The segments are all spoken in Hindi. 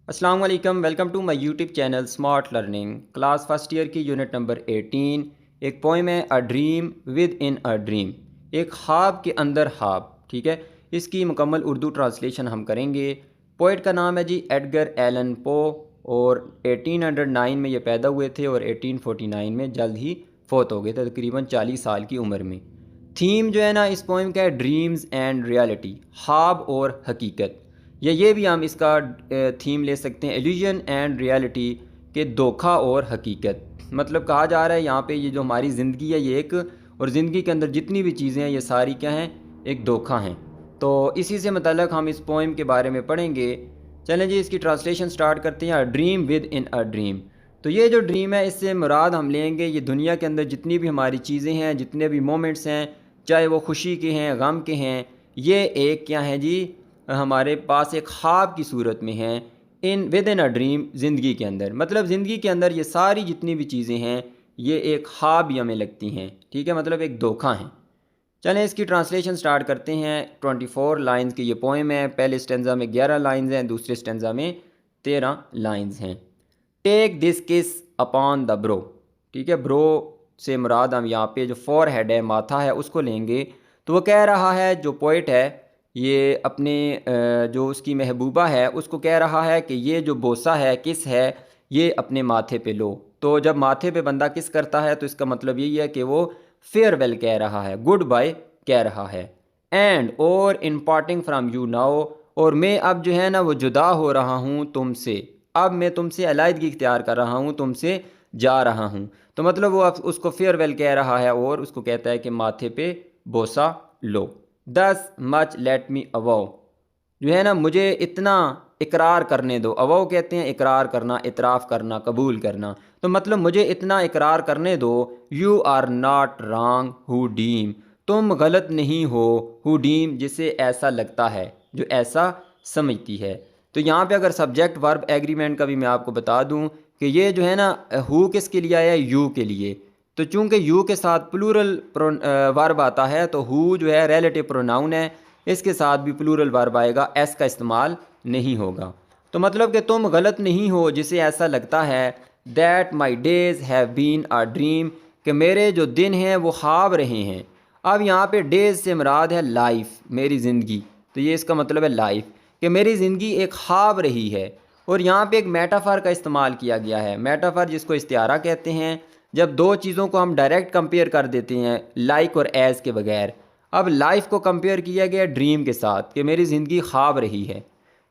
अस्सलाम वालेकुम, welcome to my YouTube channel smart learning. Class first year की यूनिट नंबर 18। एक पोइम है a dream within a dream, एक ख्वाब के अंदर ख्वाब। ठीक है, इसकी मुकम्मल उर्दू ट्रांसलेशन हम करेंगे। पोइट का नाम है जी एडगर एलन पो, और 1809 में ये पैदा हुए थे और 1849 में जल्द ही फोत हो गए थे, तकरीबन 40 साल की उम्र में। थीम जो है ना इस पोइम का है ड्रीम्स एंड रियलिटी, ख्वाब और हकीकत। या ये भी हम इसका थीम ले सकते हैं इल्यूजन एंड रियलिटी, के धोखा और हकीकत। मतलब कहा जा रहा है यहाँ पे ये जो हमारी ज़िंदगी है ये एक, और ज़िंदगी के अंदर जितनी भी चीज़ें हैं ये सारी क्या हैं, एक धोखा हैं। तो इसी से मतलब हम इस पोइम के बारे में पढ़ेंगे। चलें जी, इसकी ट्रांसलेशन स्टार्ट करते हैं। अ dream within a dream, तो ये जो ड्रीम है इससे मुराद हम लेंगे ये दुनिया के अंदर जितनी भी हमारी चीज़ें हैं, जितने भी मोमेंट्स हैं, चाहे वो खुशी के हैं, गम के हैं, ये एक क्या है जी, हमारे पास एक ख्वाब की सूरत में है। In with in a dream, ज़िंदगी के अंदर, मतलब ज़िंदगी के अंदर ये सारी जितनी भी चीज़ें हैं ये एक ख्वाब ही हमें लगती हैं। ठीक है, मतलब एक धोखा है। चलें इसकी ट्रांसलेशन स्टार्ट करते हैं। 24 लाइंस की ये पोएम है। पहले स्टेंजा में 11 लाइंस हैं, दूसरे स्टेंजा में 13 लाइंस हैं। टेक दिस किस अपॉन द ब्रो। ठीक है, ब्रो से मुराद हम यहाँ पे जो फॉर हेड है, माथा है, उसको लेंगे। तो वो कह रहा है, जो पोइट है ये अपने जो उसकी महबूबा है उसको कह रहा है कि ये जो बोसा है, किस है, ये अपने माथे पे लो। तो जब माथे पे बंदा किस करता है तो इसका मतलब यही है कि वो फेयरवेल कह रहा है, गुड बाय कह रहा है। एंड और इन पार्टिंग फ्राम यू नाउ, और मैं अब जो है ना वो जुदा हो रहा हूँ तुमसे। अब मैं तुमसे अलहदगी इख्तियार कर रहा हूँ, तुमसे जा रहा हूँ। तो मतलब वो अब उसको फेयरवेल कह रहा है और उसको कहता है कि माथे पे बोसा लो। दस मच लेट मी अवो, जो है ना मुझे इतना इकरार करने दो। अवो कहते हैं इकरार करना, इतराफ़ करना, कबूल करना। तो मतलब मुझे इतना इकरार करने दो। You are not wrong who deem, तुम गलत नहीं हो, हु डीम जिसे ऐसा लगता है, जो ऐसा समझती है। तो यहाँ पे अगर सब्जेक्ट वर्ब एग्रीमेंट का भी मैं आपको बता दूँ कि ये जो है ना हु किसके लिए आया है, यू के लिए। तो चूंकि यू के साथ प्लूरल वर्ब आता है तो हु जो है रिलेटिव प्रोनाउन है, इसके साथ भी प्लूरल वर्ब आएगा, एस का इस्तेमाल नहीं होगा। तो मतलब कि तुम गलत नहीं हो जिसे ऐसा लगता है। That my days have been a dream, कि मेरे जो दिन हैं वो ख्वाब रहे हैं। अब यहाँ पे डेज़ से मुराद है लाइफ, मेरी ज़िंदगी। तो ये इसका मतलब है लाइफ, कि मेरी ज़िंदगी एक ख्वाब रही है। और यहाँ पे एक मेटाफर का इस्तेमाल किया गया है। मेटाफर जिसको इस्तिआरा कहते हैं, जब दो चीज़ों को हम डायरेक्ट कंपेयर कर देते हैं लाइक और एज़ के बगैर। अब लाइफ को कंपेयर किया गया ड्रीम के साथ कि मेरी ज़िंदगी ख्वाब रही है,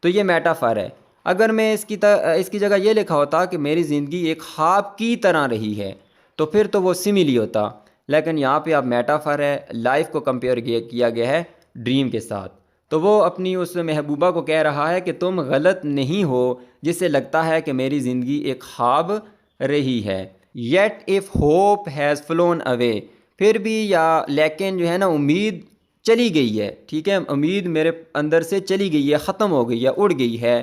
तो ये मेटाफर है। अगर मैं इसकी जगह ये लिखा होता कि मेरी ज़िंदगी एक ख्वाब की तरह रही है, तो फिर तो वो सिमिली होता। लेकिन यहाँ पे अब मेटाफर है, लाइफ को कंपेयर किया गया है ड्रीम के साथ। तो वो अपनी उस महबूबा को कह रहा है कि तुम गलत नहीं हो जिससे लगता है कि मेरी ज़िंदगी एक ख्वाब रही है। Yet if hope has phloem away, फिर भी या लेकिन जो है ना उम्मीद चली गई है। ठीक है, उम्मीद मेरे अंदर से चली गई है, ख़त्म हो गई है, उड़ गई है।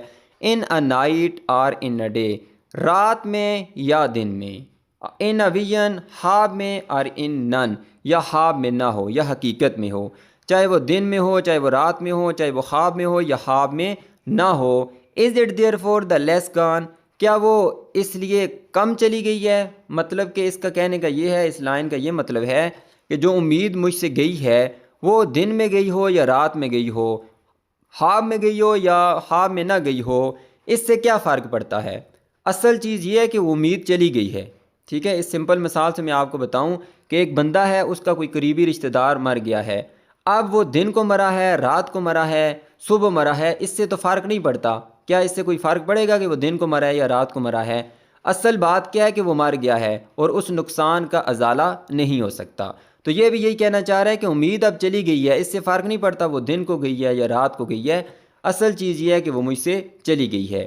In a night or in a day, रात में या दिन में। इन अ विजन, ख्वाब में, और इन नन, या ख्वाब में ना हो या हकीकत में हो। चाहे वो दिन में हो, चाहे वो रात में हो, चाहे वो ख्वाब में हो या ख्वाब में ना हो। Is it therefore the less gone, क्या वो इसलिए कम चली गई है। मतलब कि इसका कहने का ये है, इस लाइन का ये मतलब है कि जो उम्मीद मुझसे गई है वो दिन में गई हो या रात में गई हो, ख्वाब में गई हो या ख्वाब में ना गई हो, इससे क्या फ़र्क पड़ता है। असल चीज़ ये है कि वो उम्मीद चली गई है। ठीक है, इस सिंपल मिसाल से मैं आपको बताऊं कि एक बंदा है, उसका कोई करीबी रिश्तेदार मर गया है। अब वो दिन को मरा है, रात को मरा है, सुबह मरा है, इससे तो फ़र्क नहीं पड़ता। क्या इससे कोई फ़र्क पड़ेगा कि वो दिन को मरा है या रात को मरा है। असल बात क्या है कि वो मर गया है और उस नुकसान का अजाला नहीं हो सकता। तो ये भी यही कहना चाह रहा है कि उम्मीद अब चली गई है, इससे फ़र्क नहीं पड़ता वो दिन को गई है या रात को गई है। असल चीज़ ये है कि वो मुझसे चली गई है।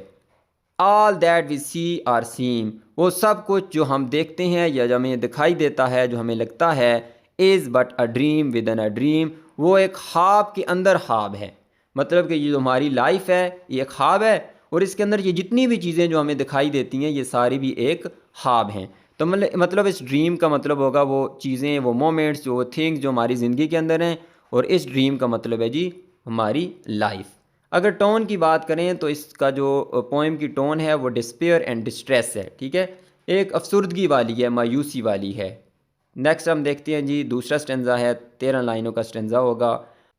All that we see or seem, वो सब कुछ जो हम देखते हैं या जो हमें दिखाई देता है, जो हमें लगता है, is but a dream within a dream, वो एक ख्वाब के अंदर ख्वाब है। मतलब कि ये जो हमारी लाइफ है ये ख्वाब है, और इसके अंदर ये जितनी भी चीज़ें जो हमें दिखाई देती हैं ये सारी भी एक ख्वाब हैं। तो मतलब इस ड्रीम का मतलब होगा वो चीज़ें, वो मोमेंट्स, जो थिंग्स जो हमारी ज़िंदगी के अंदर हैं, और इस ड्रीम का मतलब है जी हमारी लाइफ। अगर टोन की बात करें तो इसका जो पोइम की टोन है वो डिस्पेयर एंड डिस्ट्रेस है, ठीक है, एक अफसुर्दगी वाली है, मायूसी वाली है। नेक्स्ट हम देखते हैं जी, दूसरा स्टेंजा है, 13 लाइनों का स्टेंजा होगा।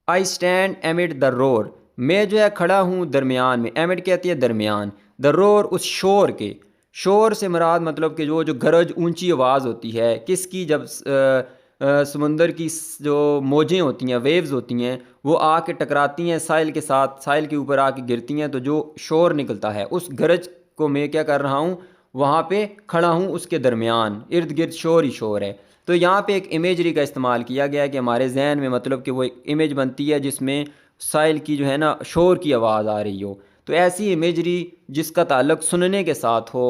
आई स्टैंड एमिड द रोर, मैं जो है खड़ा हूँ दरमियान में, एमिड कहती है दरमियान, द रोर उस शोर के, शोर से मुराद मतलब कि जो जो गरज ऊंची आवाज़ होती है किसकी, जब समुंदर की जो मौजें होती हैं, वेव्स होती हैं, वो आके टकराती हैं साहिल के साथ, साहिल के ऊपर आके गिरती हैं, तो जो शोर निकलता है उस गरज को मैं क्या कर रहा हूँ, वहाँ पे खड़ा हूँ उसके दरमियान, इर्द गिर्द शोर ही शोर है। तो यहाँ पे एक इमेजरी का इस्तेमाल किया गया है कि हमारे जहन में मतलब कि वो एक इमेज बनती है जिसमें साहिल की जो है ना शोर की आवाज़ आ रही हो। तो ऐसी इमेजरी जिसका ताल्लुक सुनने के साथ हो,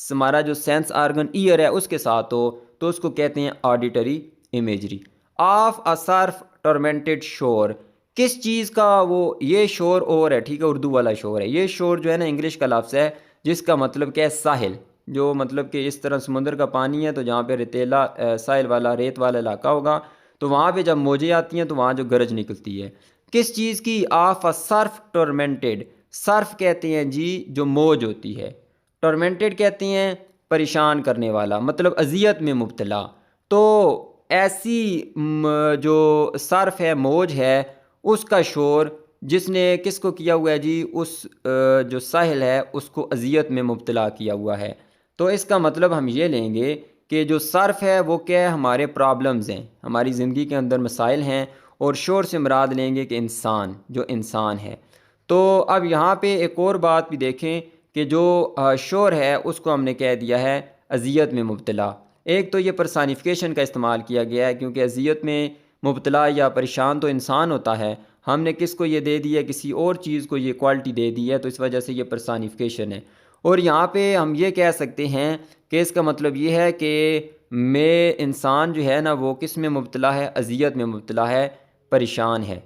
हमारा जो सेंस आर्गन ईयर है उसके साथ हो, तो उसको कहते हैं auditory imagery. Of a Surf tormented शोर, किस चीज़ का वो ये शोर और है, ठीक है, उर्दू वाला शोर है। ये शोर जो है ना इंग्लिश का लफ्ज़ है जिसका मतलब क्या है साहिल, जो मतलब कि इस तरह समुंदर का पानी है तो जहाँ पे रेतीला साहिल वाला रेत वाला इलाका होगा, तो वहाँ पे जब मौजें आती हैं तो वहाँ जो गरज निकलती है किस चीज़ की, of a Surf tormented. Surf कहते हैं जी जो मौज होती है, टॉर्मेंटेड कहते हैं परेशान करने वाला, मतलब अजियत में मुब्तला। तो ऐसी जो सर्फ है, मौज है, उसका शोर जिसने किसको किया हुआ है जी, उस जो साहिल है उसको अजियत में मुब्तला किया हुआ है। तो इसका मतलब हम ये लेंगे कि जो सर्फ है वो क्या है, हमारे प्रॉब्लम्स हैं, हमारी ज़िंदगी के अंदर मसाइल हैं, और शोर से मुराद लेंगे कि इंसान, जो इंसान है। तो अब यहाँ पे एक और बात भी देखें कि जो शोर है उसको हमने कह दिया है अजियत में मुब्तला। एक तो ये पर्सानिफिकेशन का इस्तेमाल किया गया है क्योंकि अजियत में मुब्तला या परेशान तो इंसान होता है, हमने किसको ये दे दिया, किसी और चीज़ को ये क्वालिटी दे दी है, तो इस वजह से ये पर्सानिफिकेशन है। और यहाँ पे हम ये कह सकते हैं कि इसका मतलब ये है कि मैं इंसान जो है ना वो किस में मुब्तला है, अजियत में मुब्तला है, परेशान है।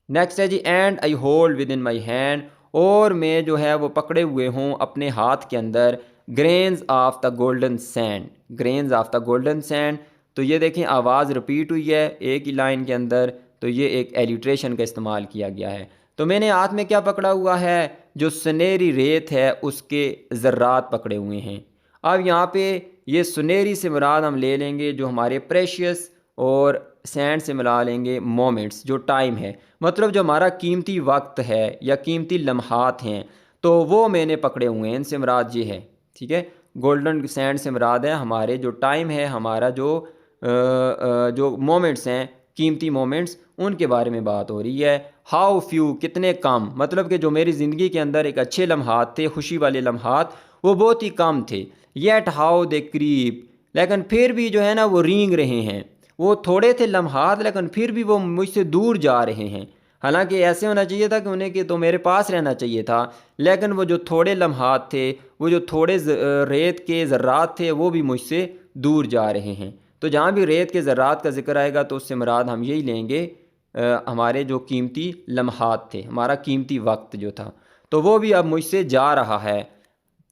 नेक्स्ट है जी, and I hold within my hand, और मैं जो है वो पकड़े हुए हूँ अपने हाथ के अंदर, grains of the golden sand, grains of the golden sand. तो ये देखें आवाज़ रिपीट हुई है एक ही लाइन के अंदर, तो ये एक एलिट्रेशन का इस्तेमाल किया गया है। तो मैंने हाथ में क्या पकड़ा हुआ है, जो सुनहरी रेत है उसके ज़र्रात पकड़े हुए हैं। अब यहाँ पे ये सुनहरी से मुराद हम ले लेंगे जो हमारे प्रेशियस, और सैंड से मिला लेंगे मोमेंट्स, जो टाइम है, मतलब जो हमारा कीमती वक्त है या कीमती लम्हात हैं, तो वो मैंने पकड़े हुए हैं, इनसे मुराद ये है, ठीक है। गोल्डन सैंड से मुराद है हमारे जो टाइम है, हमारा जो मोमेंट्स हैं, कीमती मोमेंट्स, उनके बारे में बात हो रही है। हाउ फ्यू, कितने कम, मतलब कि जो मेरी ज़िंदगी के अंदर एक अच्छे लम्हात थे, खुशी वाले लम्हात, वो बहुत ही कम थे। येट हाउ दे क्रीप, लेकिन फिर भी जो है ना वो रेंग रहे हैं, वो थोड़े थे लम्हात लेकिन फिर भी वो मुझसे दूर जा रहे हैं। हालांकि ऐसे होना चाहिए था कि उन्हें कि तो मेरे पास रहना चाहिए था, लेकिन वो जो थोड़े लम्हात थे, वो जो थोड़े रेत के ज़र्रात थे, वो भी मुझसे दूर जा रहे हैं। तो जहाँ भी रेत के ज़र्रात का जिक्र आएगा तो उससे मुराद हम यही लेंगे हमारे जो कीमती लम्हात थे, हमारा कीमती वक्त जो था, तो वो भी अब मुझसे जा रहा है।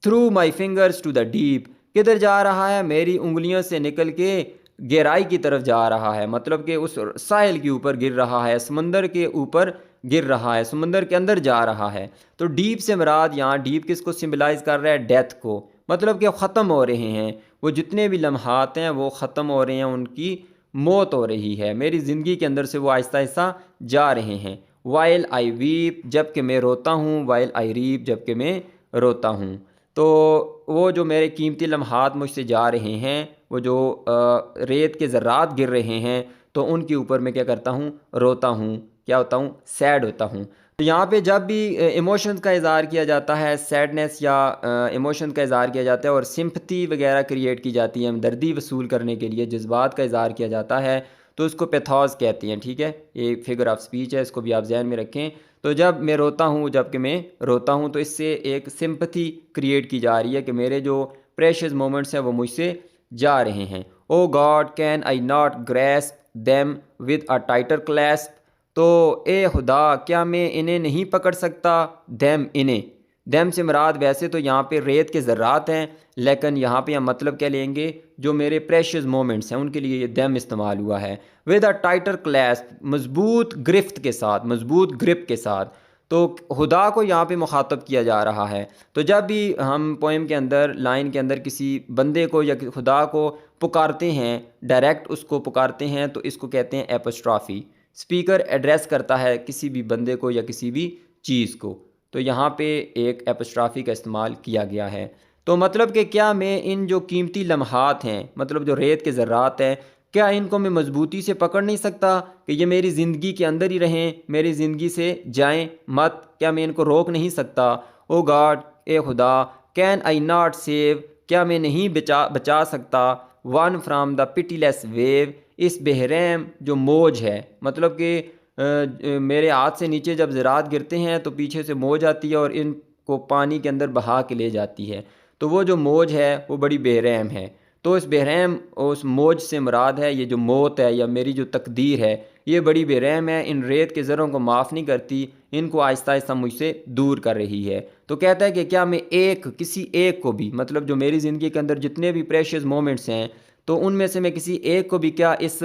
Through my fingers to the deep, किधर जा रहा है, मेरी उंगलियों से निकल के गहराई की तरफ जा रहा है, मतलब कि उस साहिल के ऊपर गिर रहा है, समंदर के ऊपर गिर रहा है, समंदर के अंदर जा रहा है। तो डीप से मुराद यहाँ डीप किसको सिम्बलाइज कर रहा है, डेथ को, मतलब कि ख़त्म हो रहे हैं, वो जितने भी लम्हात हैं वो ख़त्म हो रहे हैं, उनकी मौत हो रही है, मेरी ज़िंदगी के अंदर से वो आहिस्ता आहिस्ता जा रहे हैं। वाइल आई वीप, जबकि मैं रोता हूँ, वाइल आई रीप, जबकि मैं रोता हूँ। तो वो जो मेरे कीमती लम्हात मुझसे जा रहे हैं, वो जो रेत के ज़र्रात गिर रहे हैं, तो उनके ऊपर मैं क्या करता हूँ, रोता हूँ, क्या होता हूँ, सैड होता हूँ। तो यहाँ पे जब भी इमोशंस का इज़हार किया जाता है, सैडनेस या इमोशन का इज़हार किया जाता है और सिंपथी वगैरह क्रिएट की जाती है, हमदर्दी वसूल करने के लिए जज्बात का इज़हार किया जाता है, तो उसको पैथोस कहते हैं, ठीक है। ये फिगर ऑफ स्पीच है, इसको भी आप जहन में रखें। तो जब मैं रोता हूँ, जबकि मैं रोता हूँ, तो इससे एक सिंपथी क्रिएट की जा रही है कि मेरे जो प्रेशियस मोमेंट्स हैं वो मुझसे जा रहे हैं। O God can I not grasp them with a tighter clasp, तो ए खुदा क्या मैं इन्हें नहीं पकड़ सकता, देम इन्हें, देम से मुराद वैसे तो यहाँ पे रेत के ज़र्रात हैं, लेकिन यहाँ पे हम मतलब क्या लेंगे, जो मेरे प्रेशियस मोमेंट्स हैं उनके लिए ये देम इस्तेमाल हुआ है। विद अ टाइटर क्लैस्प, मजबूत गिरफ्त के साथ, मजबूत ग्रिप के साथ। तो खुदा को यहाँ पे मुखातब किया जा रहा है। तो जब भी हम पोएम के अंदर लाइन के अंदर किसी बंदे को या खुदा को पुकारते हैं, डायरेक्ट उसको पुकारते हैं, तो इसको कहते हैं एपोस्ट्रॉफी। स्पीकर एड्रेस करता है किसी भी बंदे को या किसी भी चीज़ को, तो यहाँ पे एक एपोस्ट्रॉफी का इस्तेमाल किया गया है। तो मतलब कि क्या मैं इन जो कीमती लम्हात हैं, मतलब जो रेत के ज़र्रात हैं, क्या इनको मैं मजबूती से पकड़ नहीं सकता कि ये मेरी ज़िंदगी के अंदर ही रहें, मेरी ज़िंदगी से जाएं मत? क्या मैं इनको रोक नहीं सकता? ओ गॉड, ए खुदा, कैन आई नॉट सेव, क्या मैं नहीं बचा सकता one from the pitiless wave, इस बेहरैम जो मौज है। मतलब कि मेरे हाथ से नीचे जब ज़रात गिरते हैं तो पीछे से मौज आती है और इनको पानी के अंदर बहा के ले जाती है। तो वो जो मौज है वो बड़ी बेरहम है। तो इस बेरहम उस मौज से मुराद है ये जो मौत है या मेरी जो तकदीर है, ये बड़ी बेरहम है, इन रेत के ज़रों को माफ़ नहीं करती, इनको आहिस्ता आहिस्ता मुझसे दूर कर रही है। तो कहता है कि क्या मैं किसी एक को भी, मतलब जो मेरी ज़िंदगी के अंदर जितने भी प्रेशियस मोमेंट्स हैं, तो उनमें से मैं किसी एक को भी क्या इस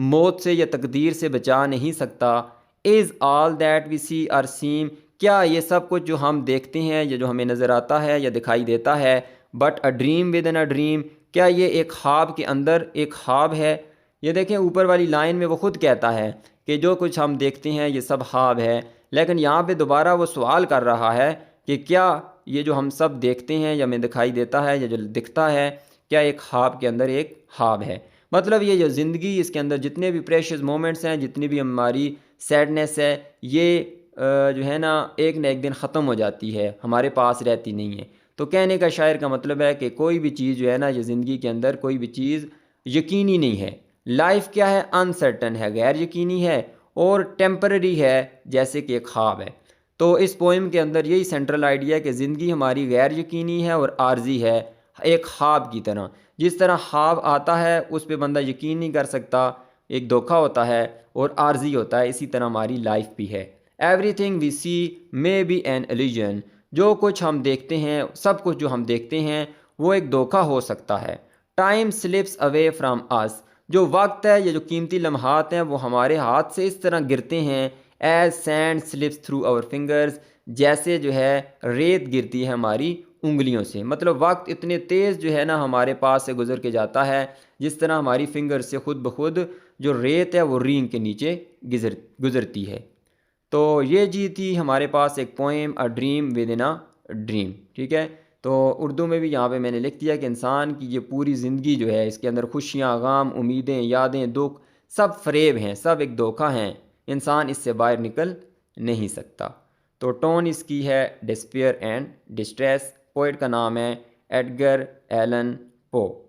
मौत से या तकदीर से बचा नहीं सकता? Is all that we see or seem, क्या ये सब कुछ जो हम देखते हैं या जो हमें नज़र आता है या दिखाई देता है, but a dream within a dream, क्या ये एक ख्वाब के अंदर एक ख्वाब है? ये देखें ऊपर वाली लाइन में वो ख़ुद कहता है कि जो कुछ हम देखते हैं ये सब ख्वाब है, लेकिन यहाँ पे दोबारा वो सवाल कर रहा है कि क्या ये जो हम सब देखते हैं या हमें दिखाई देता है या जो दिखता है, क्या एक ख्वाब के अंदर एक ख्वाब है? मतलब ये जो ज़िंदगी, इसके अंदर जितने भी प्रेशियस मोमेंट्स हैं, जितनी भी हमारी सैडनेस है, ये जो है ना एक दिन ख़त्म हो जाती है, हमारे पास रहती नहीं है। तो कहने का शायर का मतलब है कि कोई भी चीज़ जो है ना, ये ज़िंदगी के अंदर कोई भी चीज़ यकीनी नहीं है। लाइफ क्या है? अनसर्टन है, गैर यकीनी है और टेम्पररी है, जैसे कि एक ख्वाब है। तो इस पोइम के अंदर यही सेंट्रल आइडिया है कि ज़िंदगी हमारी गैर यकीनी है और आर्जी है, एक ख्वाब की तरह। जिस तरह ख्वाब आता है उस पर बंदा यकीन नहीं कर सकता, एक धोखा होता है और आर्जी होता है, इसी तरह हमारी लाइफ भी है। Everything we see may be an illusion, जो कुछ हम देखते हैं, सब कुछ जो हम देखते हैं वो एक धोखा हो सकता है। टाइम स्लिप्स अवे फ्राम अस, जो वक्त है, ये जो कीमती लम्हात हैं, वो हमारे हाथ से इस तरह गिरते हैं, as sand slips through our fingers, जैसे जो है रेत गिरती है हमारी उंगलियों से। मतलब वक्त इतने तेज़ जो है ना हमारे पास से गुजर के जाता है, जिस तरह हमारी फिंगर से खुद ब खुद जो रेत है वो रींग के नीचे गुजरती है। तो ये जी थी हमारे पास एक poem a dream within a dream. ठीक है, तो उर्दू में भी यहाँ पे मैंने लिख दिया कि इंसान की ये पूरी ज़िंदगी जो है, इसके अंदर खुशियाँ, गम, उम्मीदें, यादें, दुख, सब फ़रेब हैं, सब एक धोखा हैं, इंसान इससे बाहर निकल नहीं सकता। तो टोन इसकी है डिस्पेयर एंड डिस्ट्रेस। पोइट का नाम है एडगर एलन पो।